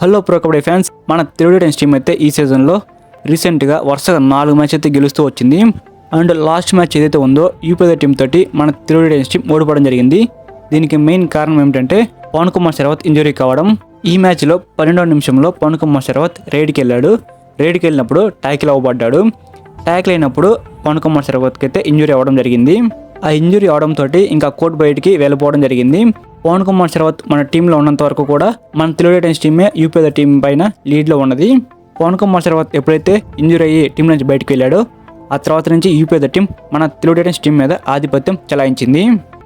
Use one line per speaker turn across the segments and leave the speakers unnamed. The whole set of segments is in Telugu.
హలో ప్రో కబడ్డీ ఫ్యాన్స్, మన తెలుగు టైమ్స్ టీం అయితే ఈ సీజన్లో రీసెంట్గా వరుసగా 4 మ్యాచ్ అయితే గెలుస్తూ వచ్చింది. అండ్ లాస్ట్ మ్యాచ్ ఏదైతే ఉందో యూపీ టీం తోటి మన తెలుగు టైమ్స్ టీం ఓడిపోవడం జరిగింది. దీనికి మెయిన్ కారణం ఏమిటంటే పవన్ కుమార్ శరవత్ ఇంజరీ కావడం. ఈ మ్యాచ్లో 12వ నిమిషంలో పవన్ కుమార్ శరవత్ రైడ్కి వెళ్ళినప్పుడు ట్యాకిల్ అవ్వబడ్డాడు. ట్యాకిల్ అయినప్పుడు పవన్ కుమార్ శరవత్కి అయితే ఇంజరీ అవ్వడం జరిగింది. ఆ ఇంజరీ అవడంతో ఇంకా కోర్టు బయటికి వెళ్ళిపోవడం జరిగింది. పవన్ కుమార్ శరవత్ మన టీంలో ఉన్నంత వరకు కూడా మన తెలుగు టైమ్స్ టీమే యూపీ టీం పైన లీడ్లో ఉన్నది. పవన్ కుమార్ శరవత్ ఎప్పుడైతే ఇంజరీ అయ్యి టీం నుంచి బయటకు వెళ్ళాడో ఆ తర్వాత నుంచి యూపీ టీం మన తెలుగు టైమ్స్ టీం మీద ఆధిపత్యం చెలాయించింది.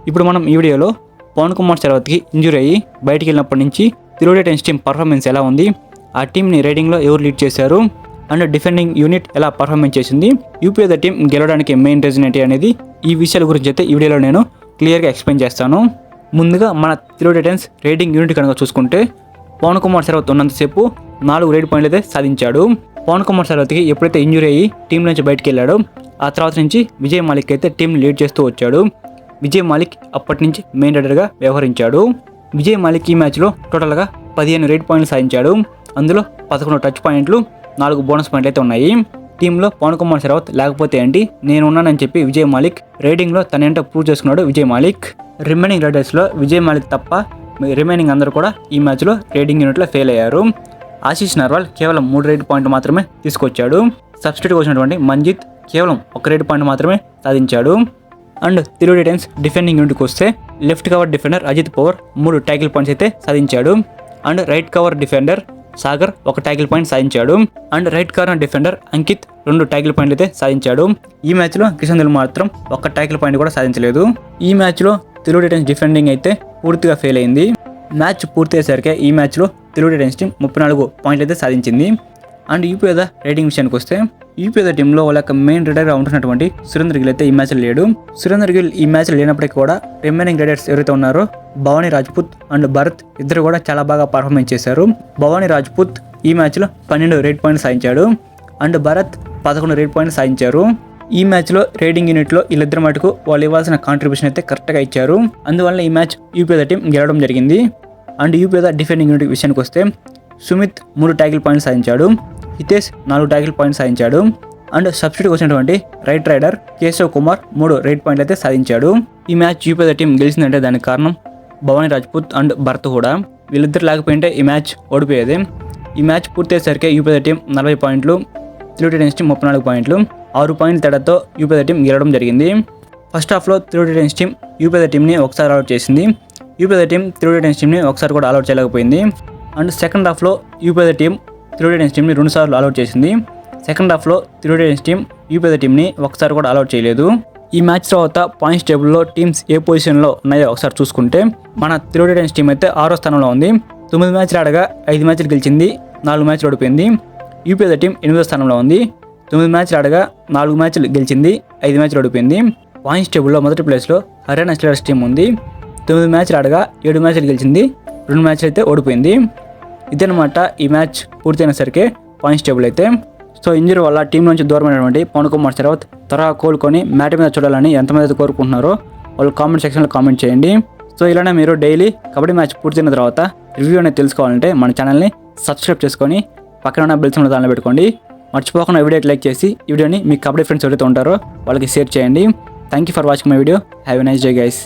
ఇప్పుడు మనం ఈ వీడియోలో పవన్ కుమార్ శరవత్కి ఇంజరీ అయ్యి బయటికి వెళ్ళినప్పటి నుంచి తెలుగు టైమ్స్ టీం పర్ఫార్మెన్స్ ఎలా ఉంది, ఆ టీంని రైడింగ్లో ఎవరు లీడ్ చేశారు, అండ్ డిఫెండింగ్ యూనిట్ ఎలా పర్ఫార్మెన్స్ చేసింది, యూపీ టీం గెలవడానికి మెయిన్ రీజన్ ఏంటి అనేది ఈ విషయాల గురించి అయితే ఈ వీడియోలో నేను క్లియర్గా ఎక్స్ప్లెయిన్ చేస్తాను. ముందుగా మన తెలుగు టైటన్స్ రేటింగ్ యూనిట్ కనుక చూసుకుంటే పవన్ కుమార్ శరవత్ ఉన్నంతసేపు 4 రేట్ పాయింట్లు అయితే సాధించాడు. పవన్ కుమార్ శరవత్కి ఎప్పుడైతే ఇంజరీ అయ్యి టీం నుంచి బయటకు వెళ్ళాడో ఆ తర్వాత నుంచి విజయ్ మాలిక్ అయితే టీం లీడ్ చేస్తూ వచ్చాడు. విజయ్ మాలిక్ అప్పటి నుంచి మెయిన్ రైడర్గా వ్యవహరించాడు. విజయ్ మాలిక్ ఈ మ్యాచ్లో టోటల్గా 15 రేట్ పాయింట్లు సాధించాడు. అందులో 11 టచ్ పాయింట్లు, 4 బోనస్ పాయింట్లు అయితే ఉన్నాయి. టీంలో పవన్ కుమార్ శరవత్ లేకపోతే ఏంటి, నేను ఉన్నానని చెప్పి విజయ్ మాలిక్ రైడింగ్లో తనేంటో ప్రూవ్ చేసుకున్నాడు. విజయ్ మాలిక్ రిమైనింగ్ రైడర్స్లో విజయ్ మాలిక్ తప్ప రిమైనింగ్ అందరూ కూడా ఈ మ్యాచ్లో రైడింగ్ యూనిట్లో ఫెయిల్ అయ్యారు. ఆశీష్ నర్వాల్ కేవలం 3 రేట్ పాయింట్ మాత్రమే తీసుకొచ్చాడు. సబ్స్టిట్యూట్ వచ్చినటువంటి మంజిత్ కేవలం 1 రేట్ పాయింట్ మాత్రమే సాధించాడు. అండ్ తెలుగు టైమ్స్ డిఫెండింగ్ యూనిట్కి వస్తే left cover defender Ajit Pawar 3 tackle points అయితే సాధించాడు. And right cover defender Sagar 1 tackle point సాధించాడు. And right corner defender Ankit 2 tackle పాయింట్లు అయితే సాధించాడు. ఈ మ్యాచ్లో కిషన్ దిల్ మాత్రం 1 ట్యాకిల్ పాయింట్ కూడా సాధించలేదు. ఈ మ్యాచ్లో తెలుగు టైటన్స్ డిఫెండింగ్ అయితే పూర్తిగా ఫెయిల్ అయింది. మ్యాచ్ పూర్తి అయ్యేసరికి ఈ మ్యాచ్లో తెలుగు టైటన్స్ టీం 34 పాయింట్లు అయితే సాధించింది. అండ్ యూపీ రేటింగ్ విషయానికి వస్తే యూపీ టీంలో వాళ్ళ మెయిన్ రైడర్గా ఉంటున్నటువంటి సురేందర్ గిల్ అయితే ఈ మ్యాచ్లో లేడు. సురేందర్ గిల్ ఈ మ్యాచ్లో లేనప్పటికీ కూడా రిమైనింగ్ రైడర్స్ ఎవరైతే ఉన్నారో భవానీ రాజ్పుత్ అండ్ భరత్ ఇద్దరు కూడా చాలా బాగా పర్ఫార్మెన్స్ చేశారు. భవానీ రాజ్పుత్ ఈ మ్యాచ్లో 12 రేట్ పాయింట్ సాధించాడు. అండ్ భరత్ 11 రేట్ పాయింట్ సాధించారు. ఈ మ్యాచ్లో రైడింగ్ యూనిట్లో వీళ్ళిద్దరు మటుకు వాళ్ళు ఇవ్వాల్సిన కాంట్రిబ్యూషన్ అయితే కరెక్ట్గా ఇచ్చారు. అందువల్ల ఈ మ్యాచ్ యూపీ టీం గెలవడం జరిగింది. అండ్ యూపీ డిఫెండింగ్ యూనిట్ విషయానికి వస్తే సుమిత్ 3 ట్యాకిల్ పాయింట్ సాధించాడు. హితేష్ 4 ట్యాకిల్ పాయింట్ సాధించాడు. అండ్ సబ్స్టిట్యూట్ వచ్చినటువంటి right raider Keshav Kumar 3 raid పాయింట్లు అయితే సాధించాడు. ఈ మ్యాచ్ యూపీ టీం గెలిచిందంటే దానికి కారణం భవానీ రాజ్పుత్ అండ్ భరత్ కూడా. వీళ్ళిద్దరు లేకపోయింటే ఈ మ్యాచ్ ఓడిపోయేది. ఈ మ్యాచ్ పూర్తి అయ్యేసరికి యూపీ టీం 40 పాయింట్లు, తెలుగు టైటన్స్ టీం 34 పాయింట్లు, 6 పాయింట్ల తేడాతో యూపీ టీం గెలవడం జరిగింది. ఫస్ట్ హాఫ్లో తెలుగు టైటన్స్ టీం యూపీ టీంని ఒకసారి అవుట్ చేసింది. యూపీ టీం తెలుగు టైటన్స్ టీంని ఒకసారి కూడా ఆల్అౌట్ చేయలేకపోయింది. అండ్ సెకండ్ హాఫ్లో యూపీ టీం తెలుగు టైటన్స్ టీంని 2 సార్లు ఆల్అౌట్ చేసింది. సెకండ్ హాఫ్లో తెలుగు టైటన్స్ టీం యూపీ టీంని ఒకసారి కూడా ఆల్అౌట్ చేయలేదు. ఈ మ్యాచ్ తర్వాత పాయింట్స్ టేబుల్లో టీమ్స్ ఏ పొజిషన్లో ఉన్నాయో ఒకసారి చూసుకుంటే మన తెలుగు టైటన్స్ టీం అయితే 6వ స్థానంలో ఉంది. 9 మ్యాచ్లు ఆడగా 5 మ్యాచ్లు గెలిచింది, 4 మ్యాచ్లు ఓడిపోయింది. యూపీ టీం 8వ స్థానంలో ఉంది. 9 మ్యాచ్లు ఆడగా 4 మ్యాచ్లు గెలిచింది, 5 మ్యాచ్లు ఓడిపోయింది. పాయింట్స్ టేబుల్లో మొదటి ప్లేస్లో హర్యానా స్టీలర్స్ టీం ఉంది. 9 మ్యాచ్లు ఆడగా 7 మ్యాచ్లు గెలిచింది, 2 మ్యాచ్లు అయితే ఓడిపోయింది. ఇదనమాట ఈ మ్యాచ్ పూర్తయినసరికి పాయింట్స్ టేబుల్ అయితే. సో ఇంజరీ వల్ల టీం నుంచి దూరమైనటువంటి పవన్ కుమార్ శరవత్ త్వరగా కోలుకొని మ్యాట్ మీద చూడాలని ఎంతమంది అయితే కోరుకుంటున్నారో వాళ్ళు కామెంట్ సెక్షన్లో కామెంట్ చేయండి. సో ఇలానే మీరు డైలీ కబడ్డీ మ్యాచ్ పూర్తయిన తర్వాత రివ్యూ అనేది తెలుసుకోవాలంటే మన ఛానల్ని సబ్స్క్రైబ్ చేసుకొని పక్కన ఉన్న బెల్ సింబల్ దానిలో పెట్టుకోండి. మర్చిపోకుండా వీడియోకి లైక్ చేసి ఈ వీడియోని మీ కబడ్డీ ఫ్రెండ్స్ ఎవరైతే ఉంటారో వాళ్ళకి షేర్ చేయండి. Thank you for watching my video. Have a nice day guys.